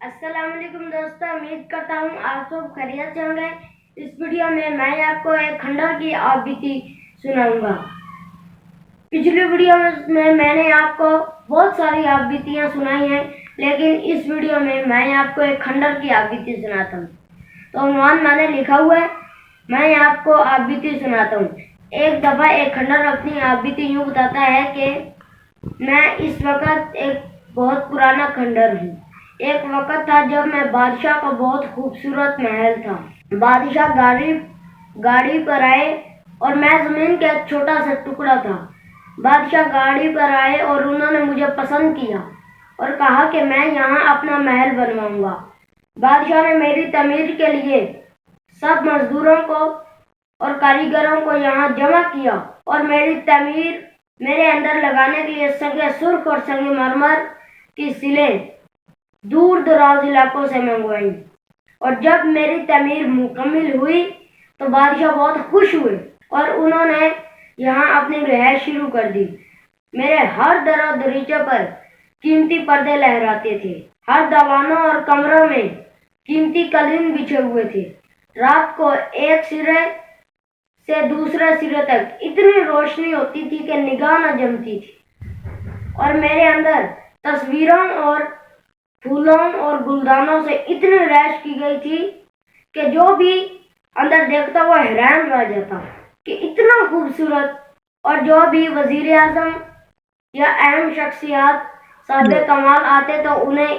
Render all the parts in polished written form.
السلام علیکم دوستو، امید کرتا ہوں آپ سب خیریت سے ہوں گے۔ اس ویڈیو میں آپ کو ایک کھنڈر کی آپ بیتی سناؤں گا۔ پچھلی ویڈیو میں نے آپ کو بہت ساری آپ بیتیاں سنائی ہیں، لیکن اس ویڈیو میں آپ کو ایک کھنڈر کی آپ بیتی سناتا ہوں۔ تو عنوان میں نے لکھا ہوا ہے، میں آپ کو آپ بیتی سناتا ہوں۔ ایک دفعہ ایک کھنڈر اپنی آپ بیتی یوں بتاتا ہے کہ میں اس وقت ایک بہت پرانا کھنڈر ہوں۔ ایک وقت تھا جب میں بادشاہ کا بہت خوبصورت محل تھا۔ بادشاہ گاڑی پر آئے اور میں زمین کا ایک چھوٹا سا ٹکڑا تھا۔ بادشاہ گاڑی پر آئے اور انہوں نے مجھے پسند کیا اور کہا کہ میں یہاں اپنا محل بنواؤں گا۔ بادشاہ نے میری تعمیر کے لیے سب مزدوروں کو اور کاریگروں کو یہاں جمع کیا اور میری تعمیر میرے اندر لگانے کے لیے سنگ سرخ اور سنگ مرمر کی سلیں دور دراز علاقوں سے منگوائیں، اور جب میری تعمیر مکمل ہوئی تو بادشاہ بہت خوش ہوئے اور انہوں نے یہاں اپنی رہائش شروع کر دی۔ میرے ہر در و دریچے پر قیمتی پردے لہراتے تھے، ہر دیوانوں اور کمروں میں قیمتی قالین بچھے ہوئے تھے۔ رات کو ایک سرے سے دوسرے سرے تک اتنی روشنی ہوتی تھی کہ نگاہ نہ جمتی تھی، اور میرے اندر تصویروں اور پھولوں اور گلدانوں سے اتنی رہائش کی گئی تھی کہ جو بھی اندر دیکھتا وہ حیران رہ جاتا کہ اتنا خوبصورت۔ اور جو بھی وزیر اعظم یا اہم شخصیات صاحب کمال آتے تو انہیں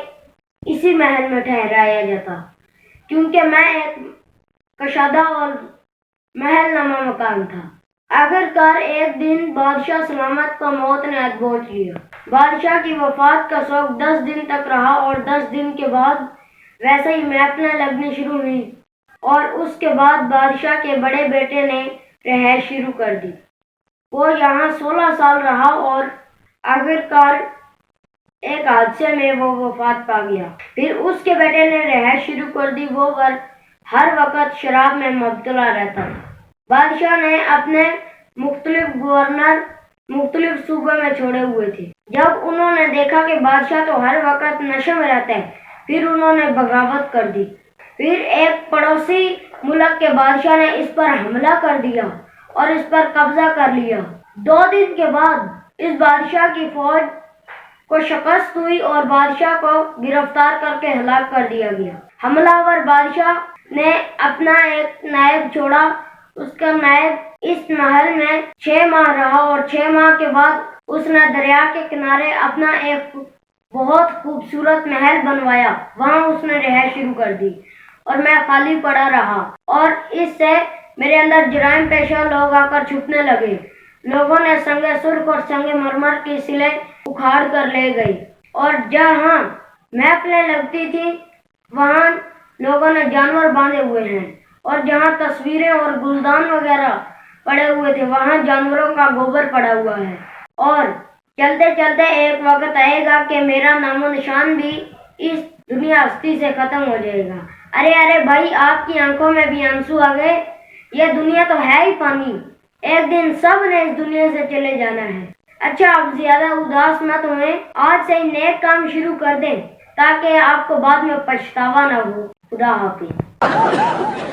اسی محل میں ٹھہرایا جاتا، کیونکہ میں ایک کشادہ اور محل نما مکان تھا۔ آخرکار ایک دن بادشاہ سلامت کو موت نے دبوچ لیا۔ بادشاہ کی وفات کا شوق 10 دن تک رہا، اور 10 دن کے بعد ویسے ہی محفلیں لگنی شروع ہوئی، اور اس کے بعد بادشاہ کے بڑے بیٹے نے رہائش شروع کر دی۔ وہ یہاں 16 سال رہا اور آخرکار ایک حادثے میں وہ وفات پا گیا۔ پھر اس کے بیٹے نے رہائش شروع کر دی۔ وہ ہر وقت شراب میں مبتلا رہتا تھا۔ بادشاہ نے اپنے مختلف گورنر مختلف صوبوں میں چھوڑے ہوئے تھے۔ جب انہوں نے دیکھا کہ بادشاہ تو ہر وقت نشے میں رہتا ہے، پھر انہوں نے بغاوت کر دی۔ پھر ایک پڑوسی ملک کے بادشاہ نے اس پر حملہ کر دیا اور اس پر قبضہ کر لیا۔ 2 دن کے بعد اس بادشاہ کی فوج کو شکست ہوئی اور بادشاہ کو گرفتار کر کے ہلاک کر دیا گیا۔ حملہ آور بادشاہ نے اپنا ایک نائب چھوڑا۔ اس کا نائب اس محل میں 6 ماہ رہا، اور 6 ماہ کے بعد اس نے دریا کے کنارے اپنا ایک بہت خوبصورت محل بنوایا۔ وہاں اس نے رہائش شروع کر دی اور میں خالی پڑا رہا، اور اس سے میرے اندر جرائم پیشہ لوگ آ کر چھپنے لگے۔ لوگوں نے سنگ سرخ اور سنگ مرمر کی سلیں اکھاڑ کر لے گئی، اور جہاں محفلیں لگتی تھی وہاں لوگوں نے جانور باندھے ہوئے ہیں، اور جہاں تصویریں اور گلدان وغیرہ پڑے ہوئے تھے وہاں جانوروں کا گوبر پڑا ہوا ہے۔ اور چلتے چلتے ایک وقت آئے گا کہ میرا نام و نشان بھی اس دنیا ہستی سے ختم ہو جائے گا۔ ارے بھائی، آپ کی آنکھوں میں بھی آنسو آ گئے؟ یہ دنیا تو ہے ہی فانی، ایک دن سب نے اس دنیا سے چلے جانا ہے۔ اچھا، آپ زیادہ اداس مت ہوئیں، آج سے ہی نیک کام شروع کر دیں تاکہ آپ کو بعد میں پچھتاوا نہ ہو۔ خدا حافظ۔